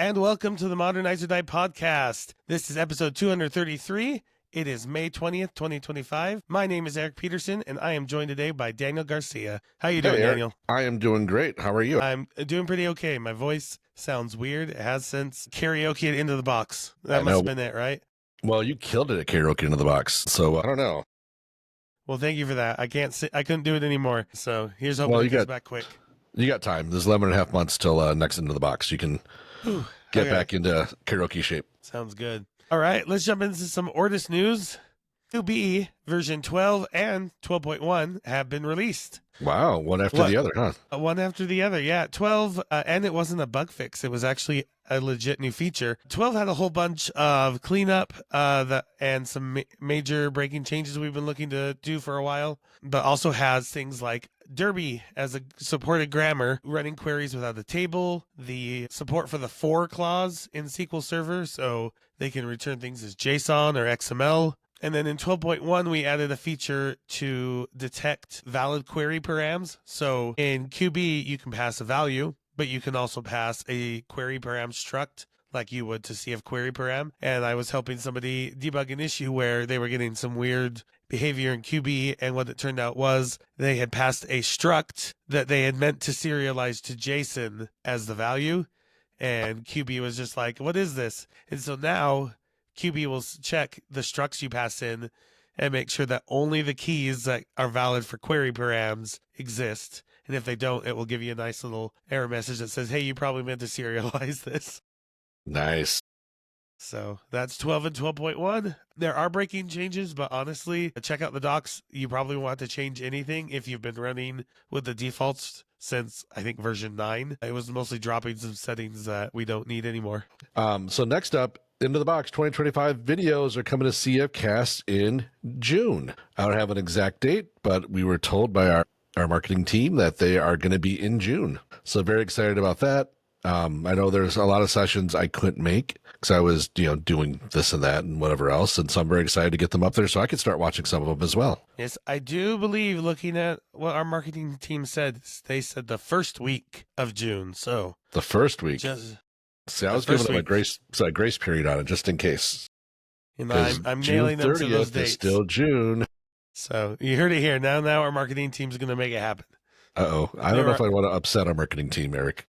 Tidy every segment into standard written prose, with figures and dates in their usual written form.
and welcome to the Modernize or Die podcast. This is episode 233. It is May 20th, 2025. My name is Eric Peterson, and I am joined today by Daniel Garcia. How you doing, Daniel? I am doing great. How are you? I'm doing pretty okay. My voice sounds weird. It has since karaoke into the box. That must have been it, right? Well, you killed it at karaoke into the box, so I don't know. Well, thank you for that. I couldn't do it anymore, so here's hoping it gets back quick. You got time. There's 11 and a half months till next into the box. You can get back into karaoke shape. Sounds good. All right, let's jump into some Ortus news. QB version 12 and 12.1 have been released. Wow, one after the other, huh? One after the other, yeah. 12, and it wasn't a bug fix. It was actually a legit new feature. 12 had a whole bunch of cleanup and some major breaking changes we've been looking to do for a while, but also has things like Derby as a supported grammar, running queries without a table, the support for the for clause in SQL Server, so they can return things as JSON or XML. And then in 12.1, we added a feature to detect valid query params. So in QB, you can pass a value, but you can also pass a query param struct like you would to CF query param. And I was helping somebody debug an issue where they were getting some weird behavior in QB, and what it turned out was they had passed a struct that they had meant to serialize to JSON as the value, and QB was just like, what is this? And so now QB will check the structs you pass in and make sure that only the keys that are valid for query params exist. And if they don't, it will give you a nice little error message that says, hey, you probably meant to serialize this. Nice. So that's 12 and 12.1. There are breaking changes, but honestly, check out the docs. You probably want to change anything if you've been running with the defaults since, I think, version 9. It was mostly dropping some settings that we don't need anymore. So next up, into the box 2025 videos are coming to CFCasts in June. I don't have an exact date, but we were told by our marketing team that they are going to be in June. So very excited about that. I know there's a lot of sessions I couldn't make because I was, doing this and that and whatever else. And so I'm very excited to get them up there so I can start watching some of them as well. Yes, I do believe, looking at what our marketing team said, they said the first week of June. So the first week. See, I was giving them a grace period on it just in case. And I'm nailing them to those dates. Is still June. So you heard it here. Now our marketing team's going to make it happen. Uh-oh. I don't know if I want to upset our marketing team, Eric.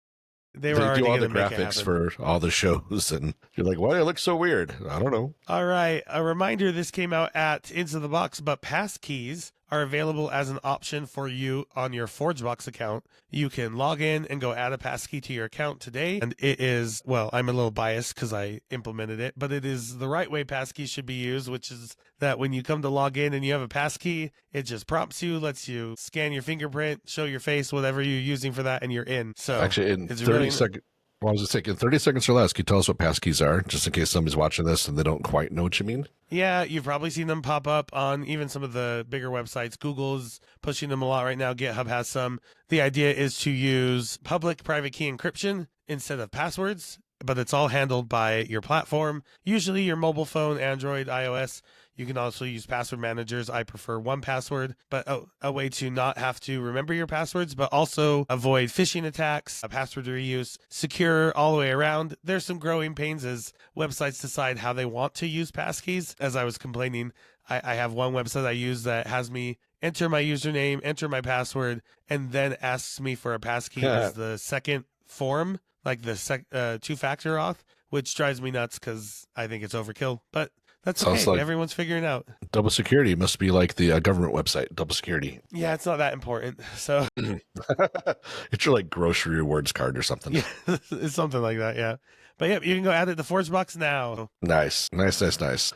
They do all the graphics for all the shows, and you're like, why do I look so weird? I don't know. All right. A reminder, this came out at Into the Box, but Passkeys are available as an option for you on your ForgeBox account. You can log in and go add a passkey to your account today. And it is, well, I'm a little biased because I implemented it, but it is the right way passkeys should be used, which is that when you come to log in and you have a passkey, it just prompts you, lets you scan your fingerprint, show your face, whatever you're using for that, and you're in. So actually, in 30 seconds. Well, I was just thinking, 30 seconds or less, can you tell us what passkeys are, just in case somebody's watching this and they don't quite know what you mean? Yeah, you've probably seen them pop up on even some of the bigger websites. Google's pushing them a lot right now. GitHub has some. The idea is to use public private key encryption instead of passwords, but it's all handled by your platform, usually your mobile phone, Android, iOS. You can also use password managers. I prefer 1Password, but a way to not have to remember your passwords, but also avoid phishing attacks, password reuse, secure all the way around. There's some growing pains as websites decide how they want to use passkeys. As I was complaining, I have one website I use that has me enter my username, enter my password, and then asks me for a passkey as the second form, like the two-factor auth, which drives me nuts because I think it's overkill, but that's okay. Like everyone's figuring out. Double security must be like the government website, double security. Yeah, it's not that important. So it's your like grocery rewards card or something. Yeah, it's something like that. Yeah. But yeah, you can go add it to ForgeBox now. Nice.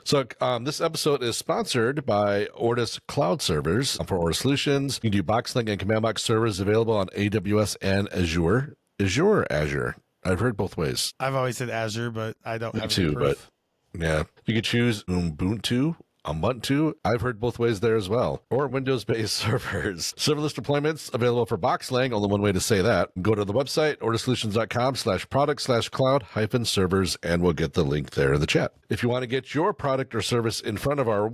So this episode is sponsored by Ortus Cloud Servers. For Ortus Solutions, you can do BoxLang and CommandBox servers available on AWS and Azure. Azure. I've heard both ways. I've always said Azure, but I don't have any proof. But yeah, you could choose Ubuntu. I've heard both ways there as well. Or Windows-based servers. Serverless deployments available for BoxLang, only one way to say that. Go to the website, ordersolutions.com/product/cloud-servers, and we'll get the link there in the chat. If you want to get your product or service in front of our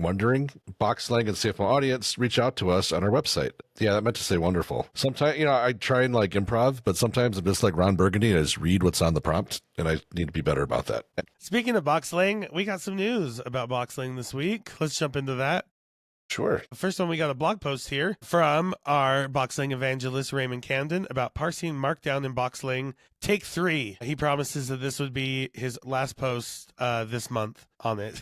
wondering, BoxLang and CFO audience, reach out to us on our website. Yeah, that meant to say wonderful. Sometimes, I try and like improv, but sometimes I'm just like Ron Burgundy and I just read what's on the prompt, and I need to be better about that. Speaking of BoxLang, we got some news about BoxLang this week. Let's jump into that. Sure. First one, we got a blog post here from our BoxLang evangelist, Raymond Camden, about parsing Markdown in BoxLang Take 3. He promises that this would be his last post this month on it.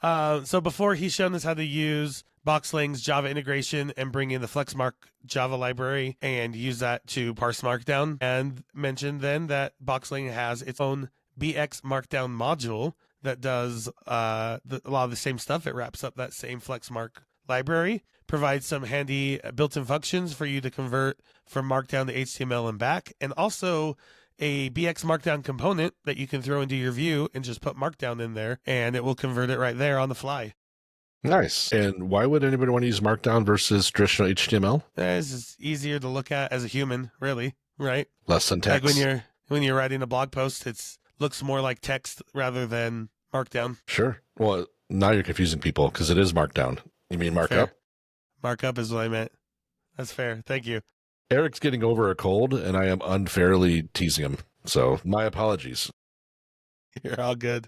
So before, he's shown us how to use BoxLang's Java integration and bring in the FlexMark Java library and use that to parse Markdown, and mentioned then that BoxLang has its own bx-Markdown module that does a lot of the same stuff. It wraps up that same FlexMark library, provides some handy built-in functions for you to convert from Markdown to HTML and back, and also a BX Markdown component that you can throw into your view and just put Markdown in there, and it will convert it right there on the fly. Nice. And why would anybody want to use Markdown versus traditional HTML? It's just easier to look at as a human, really, right? Less syntax. Like when you're writing a blog post, it looks more like text rather than Markdown. Sure. Well, now you're confusing people because it is Markdown. You mean markup? Fair. Markup is what I meant. That's fair. Thank you. Eric's getting over a cold, and I am unfairly teasing him. So my apologies. You're all good.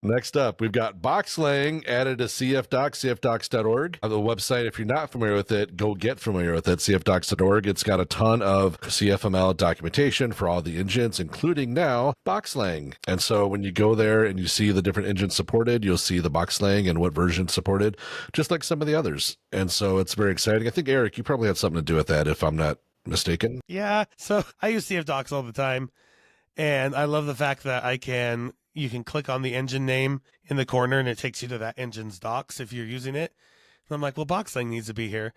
Next up, we've got BoxLang added to CFDocs, cfdocs.org. On the website, if you're not familiar with it, go get familiar with it, cfdocs.org. It's got a ton of CFML documentation for all the engines, including now BoxLang. And so when you go there and you see the different engines supported, you'll see the BoxLang and what version supported, just like some of the others. And so it's very exciting. I think, Eric, you probably had something to do with that, if I'm not mistaken. Yeah. So I use CFDocs all the time, and I love the fact that you can click on the engine name in the corner and it takes you to that engine's docs if you're using it. And I'm like, well, BoxLang needs to be here.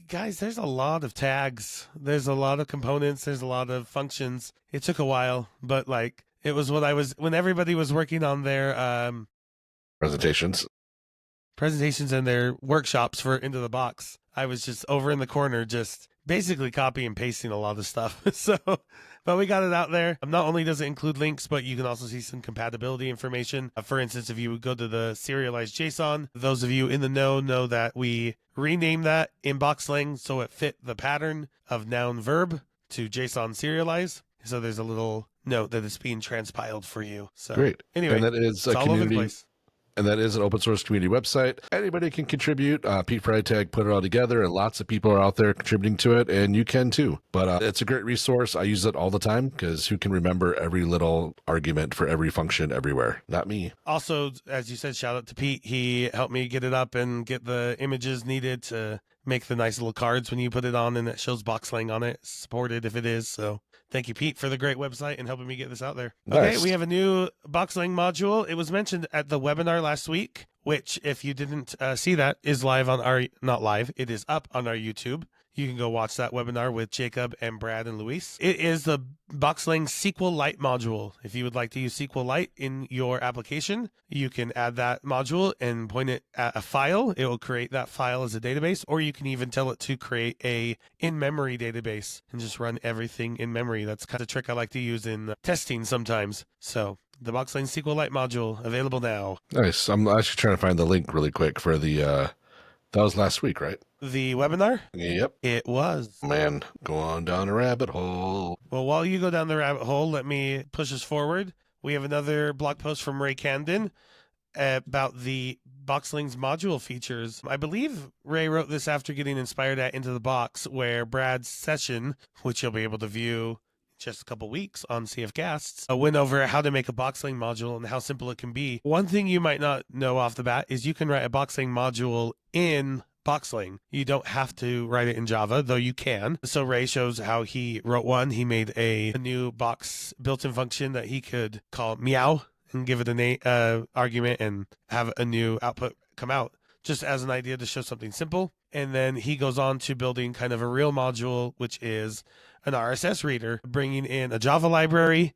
Guys, there's a lot of tags. There's a lot of components. There's a lot of functions. It took a while, but it was when everybody was working on their Presentations and their workshops for Into the Box. I was just over in the corner, just basically copy and pasting a lot of stuff. But we got it out there. Not only does it include links, but you can also see some compatibility information. For instance, if you would go to the serialized JSON, those of you in the know that we renamed that in BoxLang so it fit the pattern of noun verb to JSON serialize. So there's a little note that it's being transpiled for you. So great. Anyway, and that is a it's all over the place. And that is an open source community website. Anybody can contribute. Pete Freitag put it all together, and lots of people are out there contributing to it, and you can too. But it's a great resource. I use it all the time because who can remember every little argument for every function everywhere? Not me. Also, as you said, shout out to Pete. He helped me get it up and get the images needed to make the nice little cards when you put it on, and it shows BoxLang on it, supported if it is. So thank you, Pete, for the great website and helping me get this out there. Nice. Okay, we have a new Boxlang module. It was mentioned at the webinar last week, which, if you didn't see that, is live on not live, it is up on our YouTube. You can go watch that webinar with Jacob and Brad and Luis. It is the Boxlang SQLite module. If you would like to use SQLite in your application, you can add that module and point it at a file. It will create that file as a database, or you can even tell it to create a in-memory database and just run everything in memory. That's kind of a trick I like to use in testing sometimes. So the Boxlang SQLite module available now. Nice. I'm actually trying to find the link really quick for the, that was last week, right? The webinar? Yep. It was. Man, go on down a rabbit hole. Well, while you go down the rabbit hole, let me push us forward. We have another blog post from Ray Camden about the BoxLang's module features. I believe Ray wrote this after getting inspired at Into the Box, where Brad's session, which you'll be able to view just a couple weeks on CFCasts, went over how to make a BoxLang module and how simple it can be. One thing you might not know off the bat is you can write a BoxLang module in BoxLang. You don't have to write it in Java, though you can. So Ray shows how he wrote one. He made a new box built-in function that he could call meow and give it an argument and have a new output come out, just as an idea to show something simple. And then he goes on to building kind of a real module, which is an RSS reader, bringing in a Java library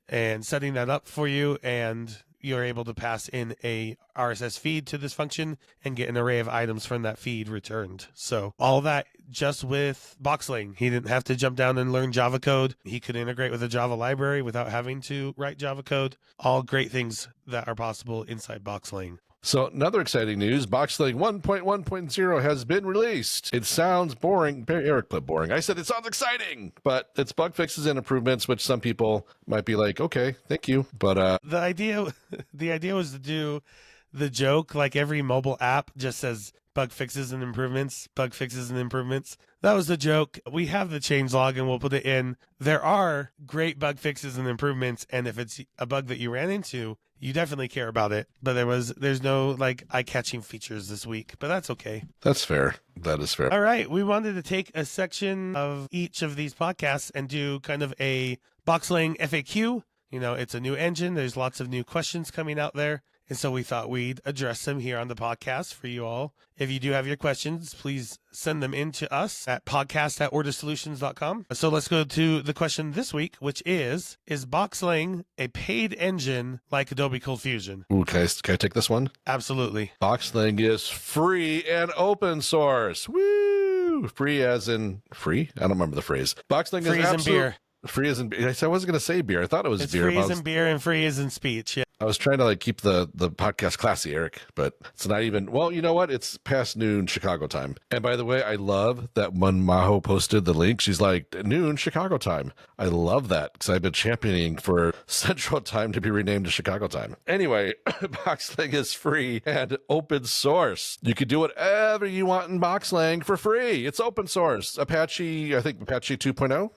and setting that up for you, and you're able to pass in a RSS feed to this function and get an array of items from that feed returned. So all that just with BoxLang. He didn't have to jump down and learn Java code. He could integrate with a Java library without having to write Java code. All great things that are possible inside BoxLang. So another exciting news, Boxlang 1.1.0 has been released. It sounds boring. Eric put boring. I said it sounds exciting, but it's bug fixes and improvements, which some people might be like, okay, thank you. But the idea was to do the joke like every mobile app just says bug fixes and improvements, bug fixes and improvements. That was the joke. We have the changelog and we'll put it in. There are great bug fixes and improvements, and if it's a bug that you ran into, you definitely care about it. But there's no like eye-catching features this week, but that's okay. That's fair. That is fair. All right. We wanted to take a section of each of these podcasts and do kind of a Boxlang FAQ. You know, it's a new engine. There's lots of new questions coming out there. And so we thought we'd address them here on the podcast for you all. If you do have your questions, please send them in to us at podcast@ordersolutions.com. So let's go to the question this week, which is Boxlang a paid engine like Adobe ColdFusion? Ooh, can I take this one? Absolutely. Boxlang is free and open source. Woo! Free as in free? I don't remember the phrase. Boxlang free is as in beer. Free as in beer. I wasn't going to say beer. I thought it was it's beer. Free as in beer and free as in speech. Yeah. I was trying to keep the podcast classy, Eric, but it's not even, well, you know what? It's past noon Chicago time. And by the way, I love that when Maho posted the link, she's like, noon Chicago time. I love that because I've been championing for Central Time to be renamed to Chicago time. Anyway, Boxlang is free and open source. You can do whatever you want in Boxlang for free. It's open source. Apache 2.0.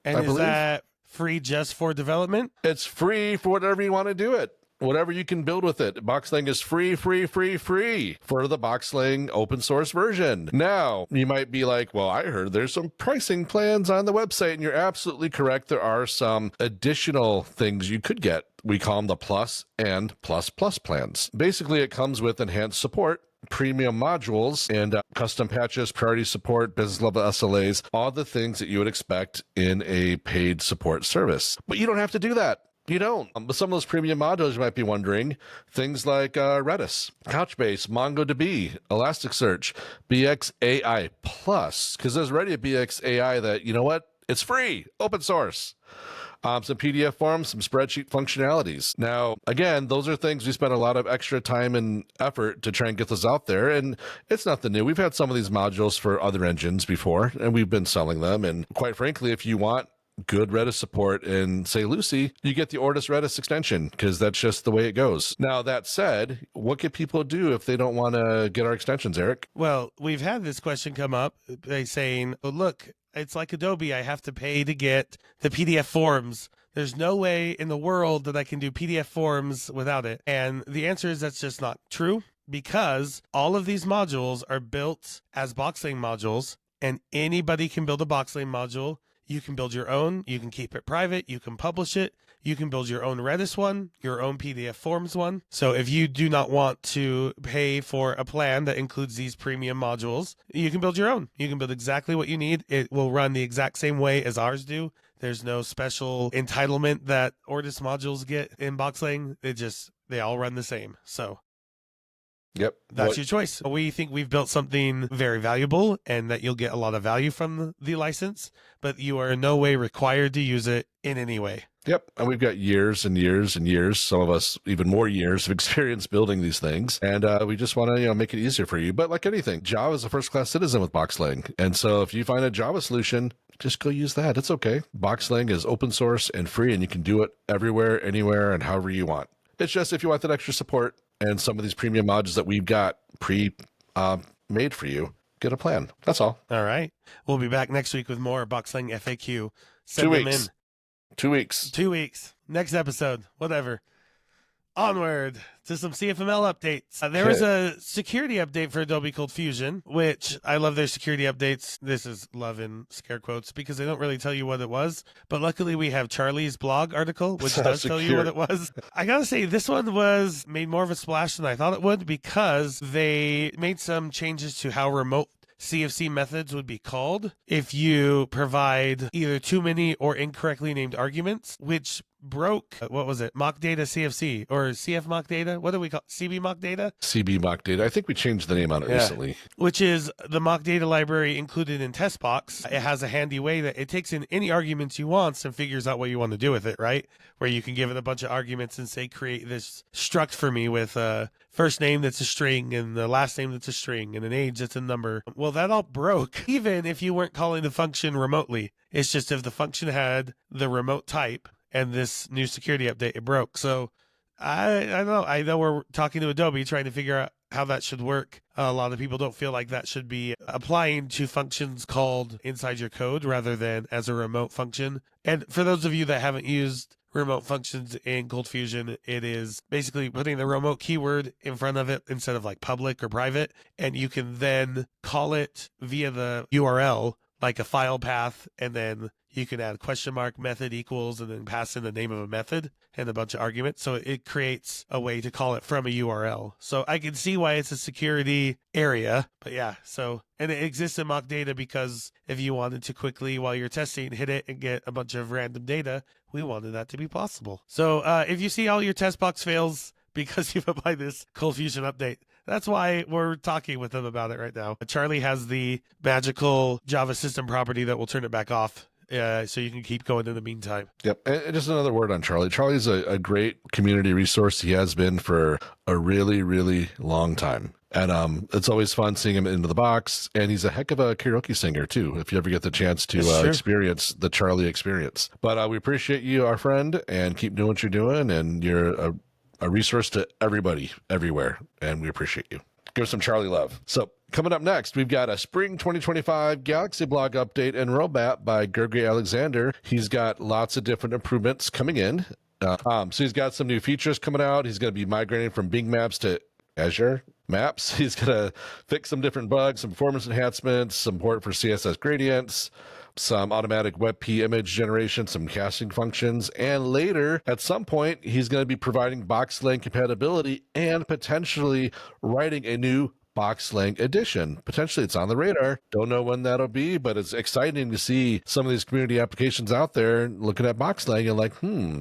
And is that free just for development? It's free for whatever you want to do it. Whatever you can build with it. Boxlang is free for the Boxlang open source version. Now, you might be like, well, I heard there's some pricing plans on the website, and you're absolutely correct. There are some additional things you could get. We call them the plus and plus plans. Basically, it comes with enhanced support, premium modules, and custom patches, priority support, business level SLAs, all the things that you would expect in a paid support service. But you don't have to do that. You don't. But some of those premium modules you might be wondering, things like Redis, Couchbase, MongoDB, Elasticsearch, BxAI Plus, because there's already a BxAI that, you know what? It's free, open source. Some PDF forms, some spreadsheet functionalities. Now, again, those are things we spent a lot of extra time and effort to try and get those out there. And it's nothing new. We've had some of these modules for other engines before, and we've been selling them. And quite frankly, if you want good Redis support in, say, Lucy, you get the Ortus Redis extension because that's just the way it goes. Now, that said, what can people do if they don't want to get our extensions, Eric? Well, we've had this question come up by saying, oh, look, it's like Adobe. I have to pay to get the PDF forms. There's no way in the world that I can do PDF forms without it. And the answer is that's just not true, because all of these modules are built as Boxlang modules, and anybody can build a Boxlang module. You can build your own. You can keep it private. You can publish it. You can build your own Redis one, your own PDF forms one. So if you do not want to pay for a plan that includes these premium modules, you can build your own. You can build exactly what you need. It will run the exact same way as ours do. There's no special entitlement that Ortus modules get in Boxlang. They all run the same. So yep, that's your choice. We think we've built something very valuable and that you'll get a lot of value from the license, but you are in no way required to use it in any way. Yep. And we've got years and years and years, some of us even more years of experience building these things. And we just want to, make it easier for you. But like anything, Java is a first-class citizen with Boxlang. And so if you find a Java solution, just go use that. It's okay. Boxlang is open source and free, and you can do it everywhere, anywhere, and however you want. It's just if you want that extra support and some of these premium modules that we've got made for you, get a plan. That's all. All right. We'll be back next week with more Boxlang FAQ. Send 2 them weeks. in. 2 weeks. 2 weeks. Next episode. Whatever. Onward to some CFML updates. There was a security update for Adobe ColdFusion, which I love their security updates. This is love in scare quotes because they don't really tell you what it was. But luckily we have Charlie's blog article, which does tell you what it was. I gotta say, this one was made more of a splash than I thought it would because they made some changes to how remote CFC methods would be called if you provide either too many or incorrectly named arguments, which broke, what was it? Mock data CFC or CF mock data? What do we call CB mock data? CB mock data. I think we changed the name on it recently. Which is the mock data library included in TestBox. It has a handy way that it takes in any arguments you want and figures out what you want to do with it, right? Where you can give it a bunch of arguments and say, create this struct for me with a first name that's a string and the last name that's a string and an age that's a number. Well, that all broke, even if you weren't calling the function remotely. It's just if the function had the remote type and this new security update, it broke. So I don't know. I know we're talking to Adobe trying to figure out how that should work. A lot of people don't feel like that should be applying to functions called inside your code rather than as a remote function. And for those of you that haven't used remote functions in ColdFusion, it is basically putting the remote keyword in front of it instead of like public or private. And you can then call it via the URL, like a file path, and then you can add question mark method equals and then pass in the name of a method and a bunch of arguments. So it creates a way to call it from a URL. So I can see why it's a security area, but yeah. So, and it exists in mock data because if you wanted to quickly, while you're testing, hit it and get a bunch of random data, we wanted that to be possible. So if you see all your test box fails because you've applied this ColdFusion update, that's why we're talking with them about it right now. Charlie has the magical Java system property that will turn it back off. So you can keep going in the meantime. Yep. And just another word on Charlie. Charlie's a great community resource. He has been for a really, really long time. And it's always fun seeing him into the box. And he's a heck of a karaoke singer, too, if you ever get the chance to experience the Charlie experience. But we appreciate you, our friend, and keep doing what you're doing. And you're a resource to everybody, everywhere. And we appreciate you. Give some Charlie love. So coming up next, we've got a spring 2025 Galaxy blog update and roadmap by Gregory Alexander. He's got lots of different improvements coming in. So he's got some new features coming out. He's going to be migrating from Bing Maps to Azure Maps. He's going to fix some different bugs, some performance enhancements, some support for CSS gradients, some automatic WebP image generation, some casting functions, and later, at some point, he's going to be providing BoxLang compatibility and potentially writing a new BoxLang edition. Potentially it's on the radar. Don't know when that'll be, but it's exciting to see some of these community applications out there looking at BoxLang and like,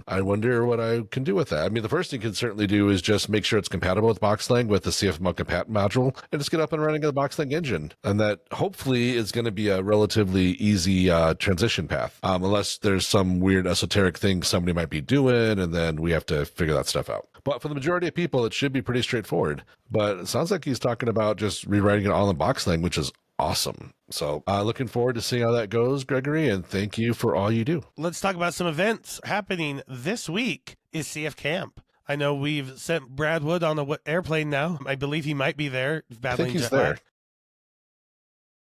I wonder what I can do with that. I mean, the first thing you can certainly do is just make sure it's compatible with BoxLang with the CFCamp compat module and just get up and running in the BoxLang engine. And that hopefully is going to be a relatively easy transition path, unless there's some weird esoteric thing somebody might be doing, and then we have to figure that stuff out. But for the majority of people, it should be pretty straightforward. But it sounds like he's talking about just rewriting it all in BoxLang, which is awesome. So looking forward to seeing how that goes, Gregory, and thank you for all you do. Let's talk about some events happening this week is CFCamp. I know we've sent Brad Wood on the airplane now. I believe he might be there. I think he's there.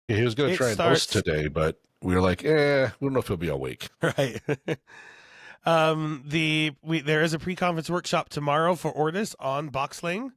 Yeah, he was going to try and host today, but we were like, we don't know if he'll be awake. Right. There is a pre-conference workshop tomorrow for Ortus on BoxLang.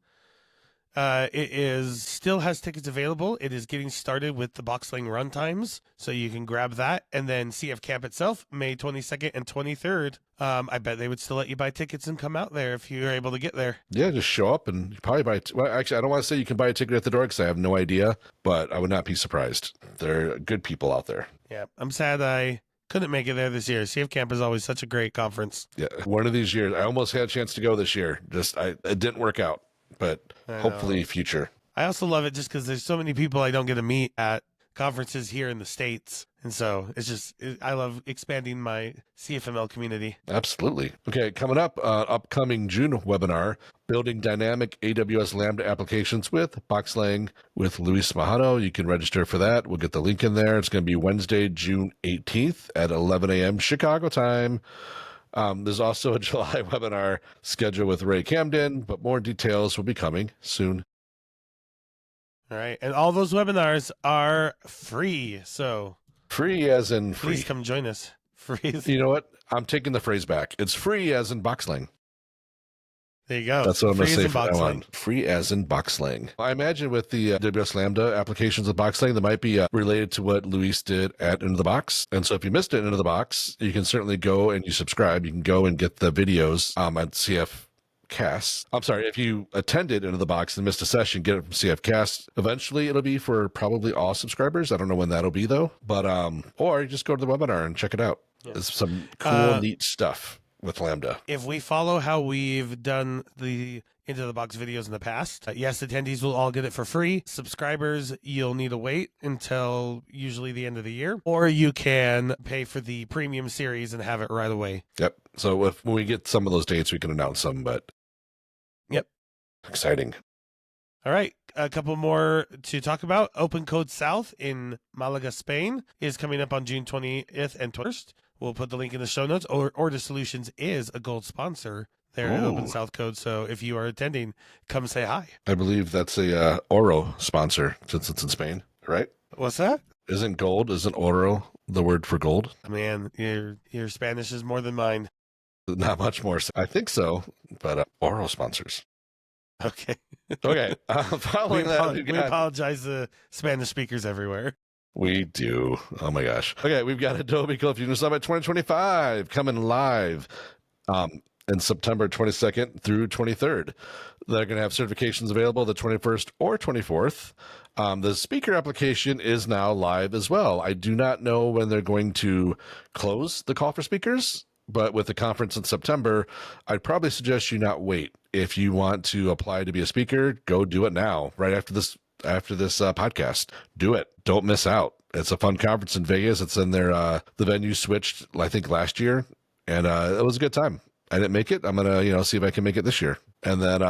It still has tickets available. It is getting started with the BoxLang runtimes, so you can grab that. And then CFCamp itself, May 22nd and 23rd. I bet they would still let you buy tickets and come out there if you're able to get there. Yeah, just show up and you probably buy. Well, actually, I don't want to say you can buy a ticket at the door because I have no idea, but I would not be surprised. There are good people out there. Yeah, I'm sad I couldn't make it there this year. CFCamp is always such a great conference. Yeah, one of these years. I almost had a chance to go this year. It didn't work out, but hopefully future. I also love it just because there's so many people I don't get to meet at conferences here in the States. And so I love expanding my CFML community. Absolutely. Okay, coming up, upcoming June webinar, Building Dynamic AWS Lambda Applications with BoxLang with Luis Mahano. You can register for that. We'll get the link in there. It's going to be Wednesday, June 18th at 11 a.m. Chicago time. There's also a July webinar scheduled with Ray Camden, but more details will be coming soon. All right. And all those webinars are free. So free as in free. Please come join us. Free. You know what? I'm taking the phrase back. It's free as in BoxLang. There you go. That's what I'm going to say from now on. Free as in BoxLang. I imagine with the AWS Lambda applications of BoxLang, that might be related to what Luis did at Into the Box. And so if you missed it Into the Box, you can certainly go and you subscribe. You can go and get the videos at CFCasts. I'm sorry, if you attended Into the Box and missed a session, get it from CFCasts. Eventually, it'll be for probably all subscribers. I don't know when that'll be, though. But or you just go to the webinar and check it out. Yeah. It's some cool, neat stuff. with Lambda. If we follow how we've done the Into the Box videos in the past, yes, attendees will all get it for free. Subscribers, you'll need to wait until usually the end of the year, or you can pay for the premium series and have it right away. Yep. So when we get some of those dates, we can announce them, but yep. Exciting. All right, a couple more to talk about. Open Code South in Malaga, Spain is coming up on June 20th and 21st. We'll put the link in the show notes. Ortus Solutions is a gold sponsor there at Open South Code. So if you are attending, come say hi. I believe that's a Oro sponsor since it's in Spain, right? What's that? Isn't Oro the word for gold? Man, your Spanish is more than mine. Not much more. I think so, but Oro sponsors. Okay. Okay. Following that, we apologize to Spanish speakers everywhere. We do. Oh my gosh. Okay, we've got Adobe ColdFusion Summit 2025 coming live in September 22nd through 23rd. They're going to have certifications available the 21st or 24th. The speaker application is now live as well. I do not know when they're going to close the call for speakers, but with the conference in September, I'd probably suggest you not wait. If you want to apply to be a speaker, go do it now, right after this podcast. Do it. Don't miss out. It's a fun conference in Vegas. It's in their the venue switched, I think, last year, and it was a good time. I didn't make it. I'm gonna see if I can make it this year. And then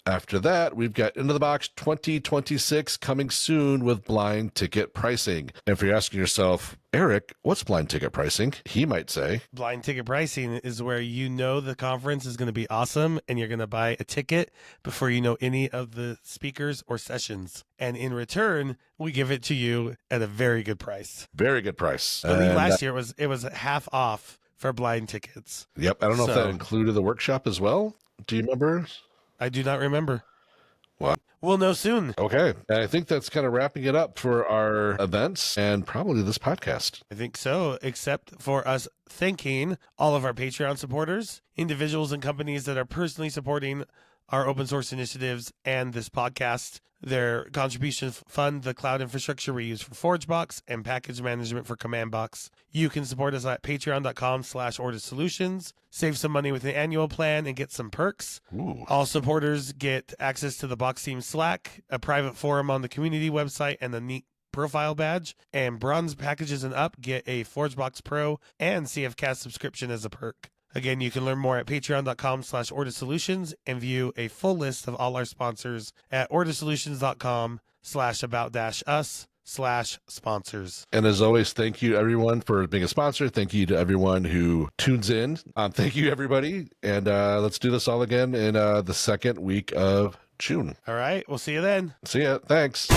after that, we've got Into the Box 2026 coming soon with blind ticket pricing. And if you're asking yourself, Eric, what's blind ticket pricing? He might say, blind ticket pricing is where you know the conference is going to be awesome and you're going to buy a ticket before you know any of the speakers or sessions. And in return, we give it to you at a very good price. Very good price. I believe last year it was half off for blind tickets. Yep. I don't know if that included the workshop as well. Do you remember? I do not remember. What? We'll know soon. Okay. And I think that's kind of wrapping it up for our events and probably this podcast. I think so, except for us thanking all of our Patreon supporters, individuals and companies that are personally supporting our open source initiatives and this podcast. Their contributions fund the cloud infrastructure we use for ForgeBox and package management for CommandBox. You can support us at patreon.com/ordersolutions, save some money with an annual plan, and get some perks. Ooh. All supporters get access to the Box Team Slack, a private forum on the community website, and a neat profile badge. And bronze packages and up get a ForgeBox Pro and CFCast subscription as a perk. Again, you can learn more at patreon.com/ordersolutions and view a full list of all our sponsors at ordersolutions.com/about-us/sponsors. And as always, thank you everyone for being a sponsor. Thank you to everyone who tunes in. Thank you everybody. And let's do this all again in the second week of June. All right. We'll see you then. See ya. Thanks.